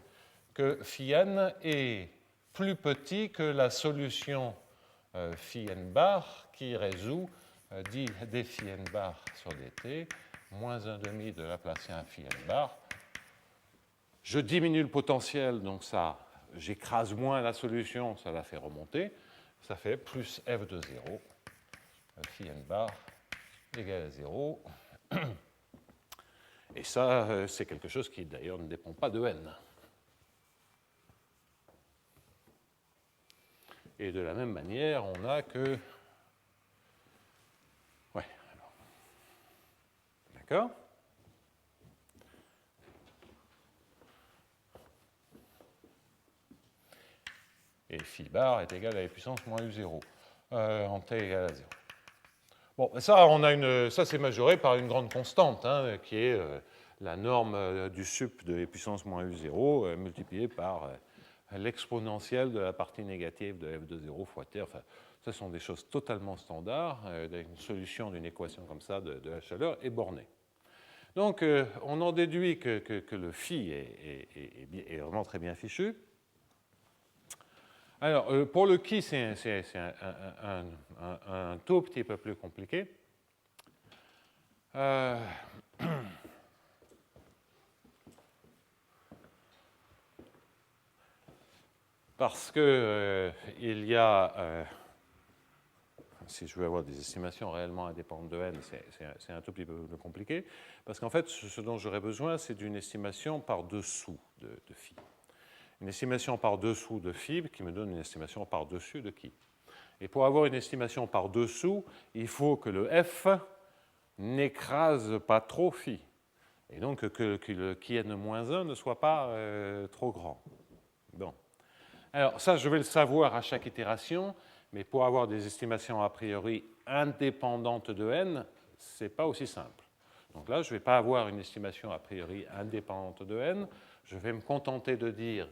que phi n est plus petit que la solution phi n bar qui résout d phi n bar sur dt, moins 1,5 de Laplacien phi n bar. Je diminue le potentiel, donc ça, j'écrase moins la solution, ça la fait remonter. Ça fait plus f de 0, phi n bar égale à 0. Et ça, c'est quelque chose qui, d'ailleurs, ne dépend pas de n. Et de la même manière, on a que... Ouais, alors... D'accord ? Et phi bar est égal à la puissance moins u0, en t égale à 0. Bon, ça, ça c'est majoré par une grande constante, hein, qui est la norme du sup de puissance moins u0 multipliée par l'exponentielle de la partie négative de f de 0 fois t. Enfin, ce sont des choses totalement standards. Une solution d'une équation comme ça de la chaleur est bornée. Donc, on en déduit que le phi est vraiment très bien fichu. Alors, pour le qui, c'est un tout petit peu plus compliqué. Parce que il y a, si je veux avoir des estimations réellement indépendantes de n, c'est un tout petit peu plus compliqué, parce qu'en fait, ce dont j'aurais besoin, c'est d'une estimation par dessous de phi. Une estimation par dessous de phi qui me donne une estimation par dessus de qui. Et pour avoir une estimation par dessous, il faut que le f n'écrase pas trop phi. Et donc que le Kn-1 ne soit pas trop grand. Bon. Alors ça, je vais le savoir à chaque itération, mais pour avoir des estimations a priori indépendantes de n, ce n'est pas aussi simple. Donc là, je ne vais pas avoir une estimation a priori indépendante de n, je vais me contenter de dire,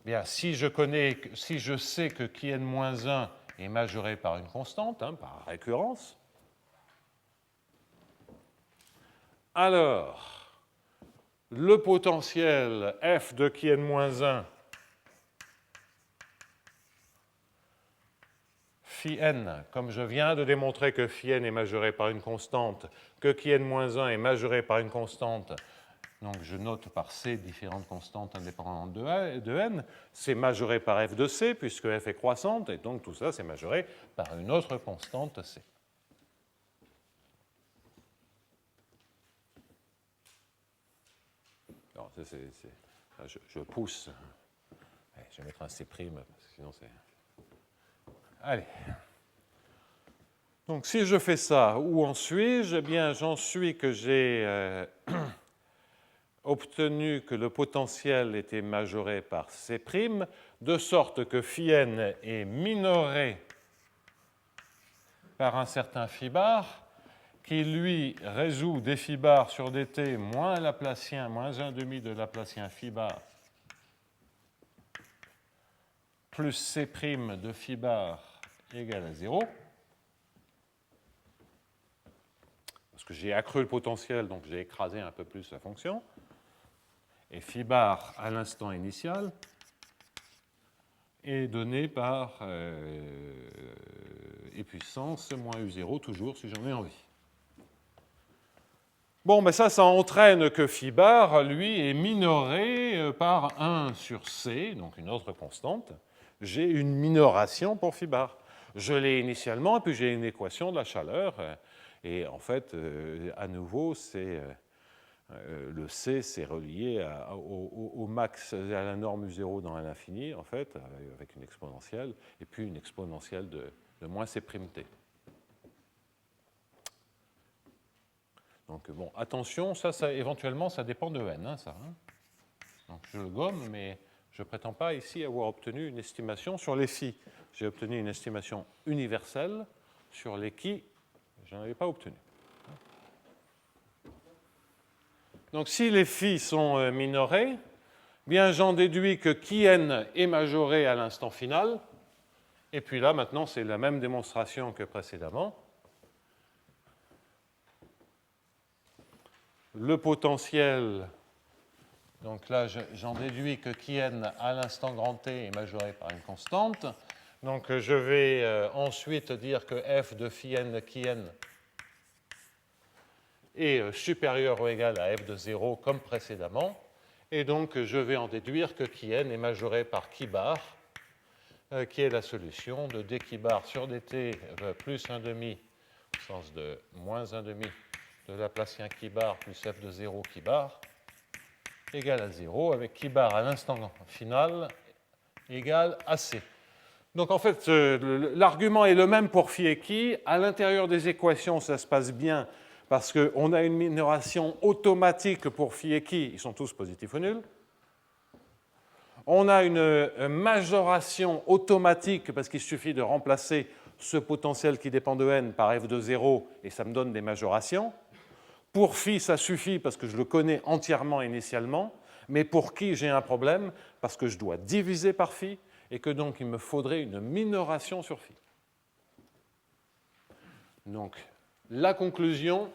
bien, si je sais que Kn-1 est majoré par une constante, hein, par récurrence, alors, le potentiel f de Kn-1 phi n, comme je viens de démontrer que phi n est majoré par une constante, que Kn-1 est majoré par une constante, donc je note par C différentes constantes indépendantes de n, c'est majoré par f de C, puisque f est croissante, et donc tout ça, c'est majoré par une autre constante C. Alors, je pousse. Je vais mettre un C', parce que sinon c'est... Allez. Donc, si je fais ça, où en suis-je? Eh bien, j'en suis que j'ai obtenu que le potentiel était majoré par C', de sorte que phi n est minoré par un certain phi bar, qui, lui, résout d phi bar sur dt moins Laplacien, moins 1,5 de Laplacien phi bar, plus C' de phi bar égale à 0. Parce que j'ai accru le potentiel, donc j'ai écrasé un peu plus la fonction. Et phi bar à l'instant initial est donné par e puissance moins u0, toujours si j'en ai envie. Bon, mais ça entraîne que phi bar, lui, est minoré par 1 sur C, donc une autre constante. J'ai une minoration pour phi bar. Je l'ai initialement, et puis j'ai une équation de la chaleur. Et en fait, à nouveau, le C, c'est relié au max, à la norme U0 dans l'infini, en fait, avec une exponentielle, et puis une exponentielle de moins C'. Donc, bon, attention, ça éventuellement, ça dépend de n, hein, ça. Hein. Donc, je le gomme, mais je ne prétends pas ici avoir obtenu une estimation sur les phi. J'ai obtenu une estimation universelle sur les qui, je n'en avais pas obtenu. Donc, si les phi sont minorés, bien j'en déduis que Kn est majoré à l'instant final. Et puis là, maintenant, c'est la même démonstration que précédemment. Le potentiel, donc là, j'en déduis que Kn à l'instant grand t est majoré par une constante. Donc, je vais ensuite dire que f de phi n Kn est supérieur ou égal à f de 0 comme précédemment. Et donc, je vais en déduire que Kn est majoré par ki bar, qui est la solution de d ki bar sur dt plus 1,5 au sens de moins 1,5 de Laplacien ki bar plus f de 0 ki bar égale à 0, avec ki bar à l'instant final égale à c. Donc en fait, l'argument est le même pour phi et ki. À l'intérieur des équations, ça se passe bien parce qu'on a une minoration automatique pour phi et ki, ils sont tous positifs ou nuls. On a une majoration automatique parce qu'il suffit de remplacer ce potentiel qui dépend de n par f de 0 et ça me donne des majorations. Pour phi, ça suffit parce que je le connais entièrement initialement, mais pour qui j'ai un problème parce que je dois diviser par phi et que donc il me faudrait une minoration sur phi. Donc, la conclusion,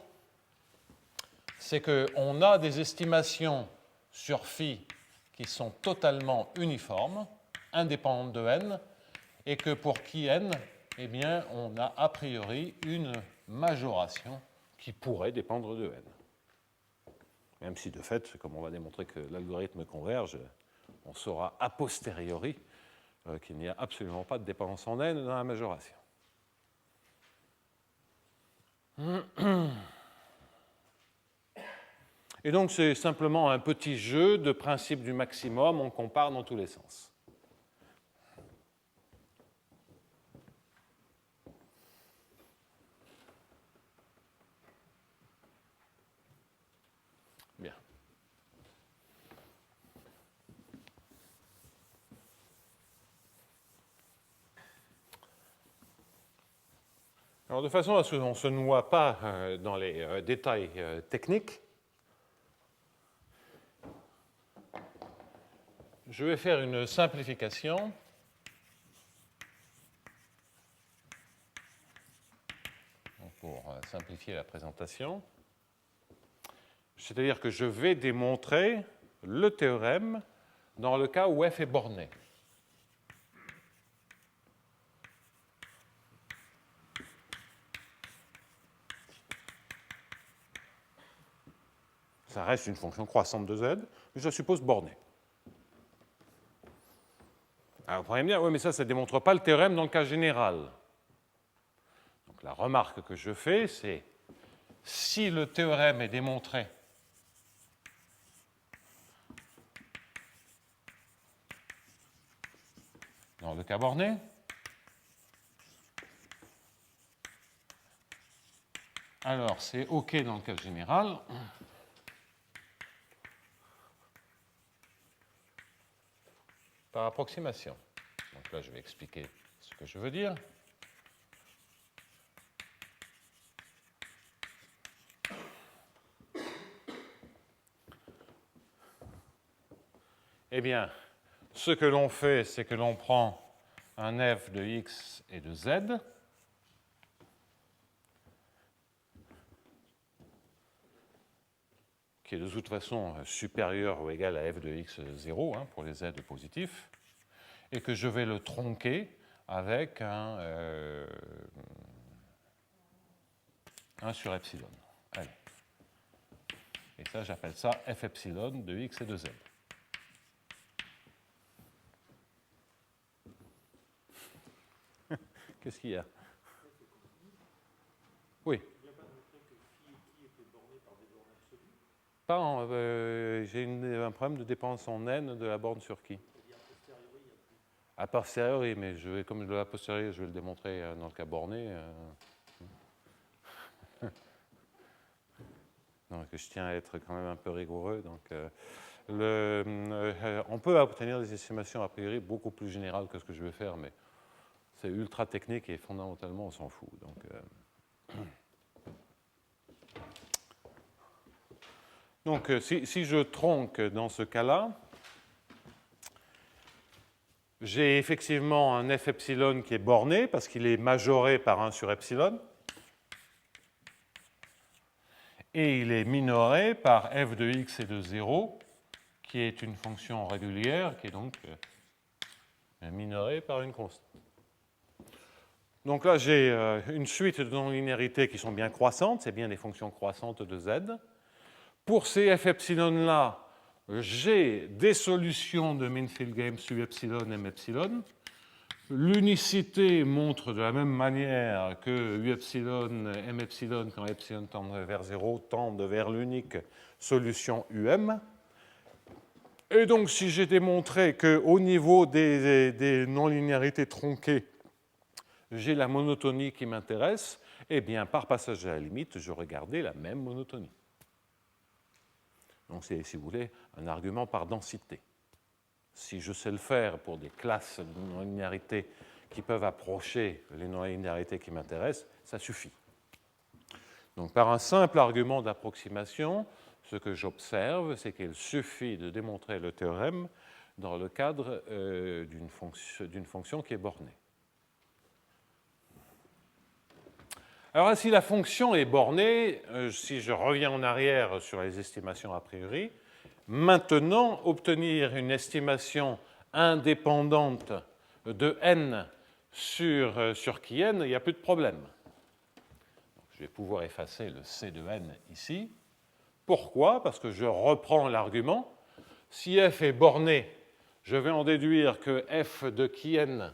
c'est qu'on a des estimations sur phi qui sont totalement uniformes, indépendantes de n, et que pour qui n, eh bien, on a a priori une majoration qui pourrait dépendre de n. Même si de fait, comme on va démontrer que l'algorithme converge, on saura a posteriori qu'il n'y a absolument pas de dépendance en n dans la majoration. Et donc c'est simplement un petit jeu de principe du maximum, on compare dans tous les sens. Bien. Alors de façon à ce qu'on ne se noie pas dans les détails techniques, je vais faire une simplification pour simplifier la présentation. C'est-à-dire que je vais démontrer le théorème dans le cas où f est borné. Ça reste une fonction croissante de z, mais je la suppose bornée. Alors vous pourriez me dire, oui, mais ça ne démontre pas le théorème dans le cas général. Donc la remarque que je fais, c'est si le théorème est démontré dans le cas borné, alors c'est OK dans le cas général. Par approximation. Donc là, je vais expliquer ce que je veux dire. Eh bien, ce que l'on fait, c'est que l'on prend un f de x et de z, qui est de toute façon supérieur ou égal à f de x 0 pour les z positifs, et que je vais le tronquer avec un sur epsilon. Allez. Et ça, j'appelle ça f epsilon de x et de z. Qu'est-ce qu'il y a? Oui. J'ai un problème de dépendance en n de la borne sur qui? A posteriori, mais comme de la posteriori, je vais le démontrer dans le cas borné. Donc, je tiens à être quand même un peu rigoureux. Donc, on peut obtenir des estimations a priori beaucoup plus générales que ce que je vais faire, mais c'est ultra technique et fondamentalement, on s'en fout. Donc, si je tronque dans ce cas-là, j'ai effectivement un f epsilon qui est borné parce qu'il est majoré par 1 sur epsilon. Et il est minoré par f de x et de 0, qui est une fonction régulière, qui est donc minorée par une constante. Donc là, j'ai une suite de non-linéarités qui sont bien croissantes, c'est bien des fonctions croissantes de z. Pour ces f epsilon-là, j'ai des solutions de Minfield-Games u epsilon, m epsilon. L'unicité montre de la même manière que u epsilon, m epsilon, quand epsilon tend vers 0, tendent vers l'unique solution um. Et donc, si j'ai démontré qu'au niveau des non-linéarités tronquées, j'ai la monotonie qui m'intéresse, eh bien, par passage à la limite, j'aurais gardé la même monotonie. Donc, c'est, si vous voulez, un argument par densité. Si je sais le faire pour des classes de non-linéarité qui peuvent approcher les non-linéarités qui m'intéressent, ça suffit. Donc par un simple argument d'approximation, ce que j'observe, c'est qu'il suffit de démontrer le théorème dans le cadre d'une fonction qui est bornée. Alors si la fonction est bornée, si je reviens en arrière sur les estimations a priori, maintenant obtenir une estimation indépendante de n sur qui n, il n'y a plus de problème. Je vais pouvoir effacer le c de n ici. Pourquoi? Parce que je reprends l'argument. Si f est borné, je vais en déduire que f de qui n